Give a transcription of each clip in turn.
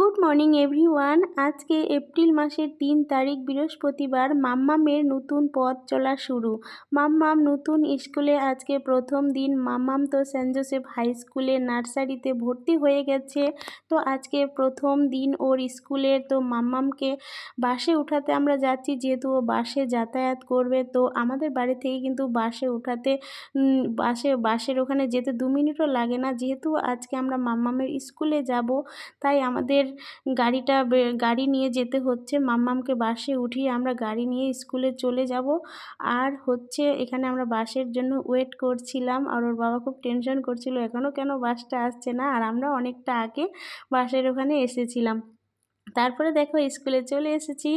Good morning everyone. আজকে April মাসের ৩ তারিখ বৃহস্পতিবার। মাম্মামের নতুন পথ চলা শুরু। মাম্মাম নতুন স্কুলে আজকে প্রথম দিন। মাম্মাম তো সেন্ট জোসেফ হাই স্কুলে নার্সারিতে ভর্তি হয়ে গেছে। তো আজকে প্রথম দিন ওর স্কুলের। তো মাম্মামকে বাসে উঠাতে আমরা যাচ্ছি, যেহেতু ও বাসে যাতায়াত করবে। তো আমাদের বাড়ি থেকে কিন্তু বাসে উঠাতে বাসের ওখানে যেতে 2 মিনিটও লাগে না। যেহেতু আজকে আমরা মাম্মামের স্কুলে যাব, তাই আমাদের গাড়ি নিয়ে যেতে হচ্ছে। মাম্মামকে বাসে উঠিয়ে আমরা গাড়ি নিয়ে স্কুলে চলে যাব। আর হচ্ছে এখানে আমরা বাসের জন্য ওয়েট করছিলাম, আর ওর বাবা খুব টেনশন করছিল এখনও কেন বাসটা আসছে না। আর আমরা অনেকটা আগে বাসের ওখানে এসেছিলাম। তারপরে দেখো স্কুলে চলে এসেছি।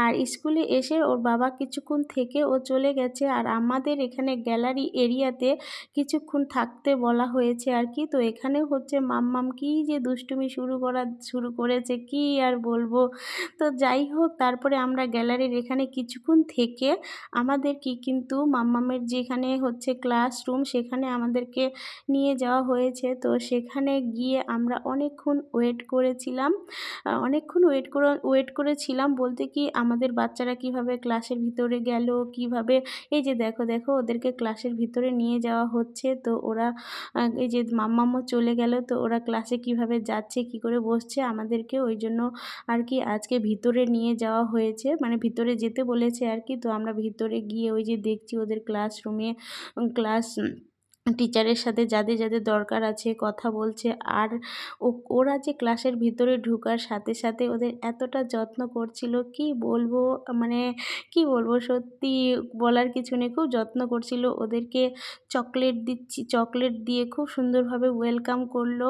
আর স্কুলে এসে ওর বাবা কিছুক্ষণ থেকে ও চলে গেছে। আর আমাদের এখানে গ্যালারি এরিয়াতে কিছুক্ষণ থাকতে বলা হয়েছে আর কি। তো এখানেও হচ্ছে মাম্মাম কি যে দুষ্টুমি শুরু করেছে, কি আর বলবো। তো যাই হোক, তারপরে আমরা গ্যালারির এখানে কিছুক্ষণ থেকে আমাদেরকে কিন্তু মাম্মামের যেখানে হচ্ছে ক্লাসরুম, সেখানে আমাদেরকে নিয়ে যাওয়া হয়েছে। তো সেখানে গিয়ে আমরা অনেকক্ষণ ওয়েট করেছিলাম। অনেকক্ষণ ওয়েট করেছিলাম বলতে কি, আমাদের বাচ্চারা কিভাবে ক্লাসের ভিতরে গেল, কিভাবে এই যে দেখো ওদেরকে ক্লাসের ভিতরে নিয়ে যাওয়া হচ্ছে। তো ওরা এই যে মাম্মামও চলে গেল। তো ওরা ক্লাসে কিভাবে যাচ্ছে, কি করে বসছে, আমাদেরকে ওই জন্য আর কি আজকে ভিতরে নিয়ে যাওয়া হয়েছে, মানে ভিতরে যেতে বলেছে আর কি। তো আমরা ভিতরে গিয়ে ওই যে দেখছি ওদের ক্লাসরুমে ক্লাস টিচারের সাথে যাদের দরকার আছে কথা বলছে। আর ওরা যে ক্লাসের ভিতরে ঢোকার সাথে সাথে ওদের এতটা যত্ন করছিল, কি বলবো, মানে কি বলবো, সত্যি বলার কিছু নেই। খুব যত্ন করছিল ওদেরকে। চকলেট দিয়ে খুব সুন্দরভাবে ওয়েলকাম করলো।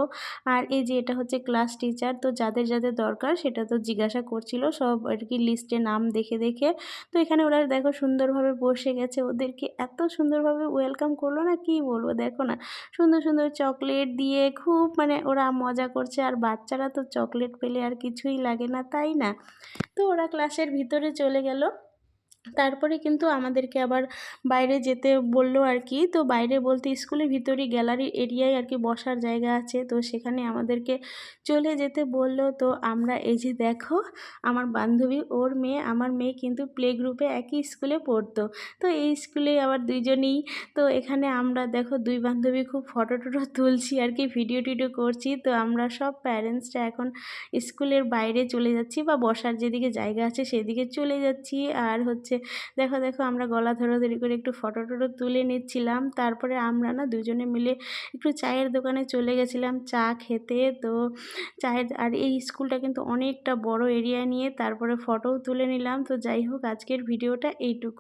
আর এই যে এটা হচ্ছে ক্লাস টিচার। তো যাদের দরকার সেটা তো জিজ্ঞাসা করছিল সব আর কি, লিস্টে নাম দেখে। তো এখানে ওরা দেখো সুন্দরভাবে বসে গেছে, ওদেরকে এত সুন্দরভাবে ওয়েলকাম করলো না, কি বলবো। দেখো না, সুন্দর চকলেট দিয়ে খুব মানে ওরা মজা করছে। আর বাচ্চারা তো চকলেট পেলে আর কিছুই লাগে না, তাই না? তো ওরা ক্লাসের ভিতরে চলে গেল। তারপরে কিন্তু আমাদেরকে আবার বাইরে যেতে বললো আর কি। তো বাইরে বলতে স্কুলের ভিতরেই গ্যালারি এরিয়ায় আর কি বসার জায়গা আছে। তো সেখানে আমাদেরকে চলে যেতে বলল। তো আমরা এই যে দেখো, আমার বান্ধবী, ওর মেয়ে, আমার মেয়ে কিন্তু প্লে গ্রুপে একই স্কুলে পড়তো। তো এই স্কুলে আবার দুইজনেই। তো এখানে আমরা দেখো দুই বান্ধবী খুব ফটো তুলছি আর কি, ভিডিও টিডিও করছি। তো আমরা সব প্যারেন্টসরা এখন স্কুলের বাইরে চলে যাচ্ছি, বা বসার যেদিকে জায়গা আছে সেদিকে চলে যাচ্ছি। আর হচ্ছে দেখো আমরা গলা ধরাধরি করে একটু ফটো তুলে নিচ্ছিলাম। তারপরে আমরা না দুজনে মিলে একটু চায়ের দোকানে চলে গেছিলাম চা খেতে। তো আর এই স্কুলটা কিন্তু অনেকটা বড় এরিয়া নিয়ে, তারপরে ফটোও তুলে নিলাম। তো যাই হোক, আজকের ভিডিওটা এইটুকু।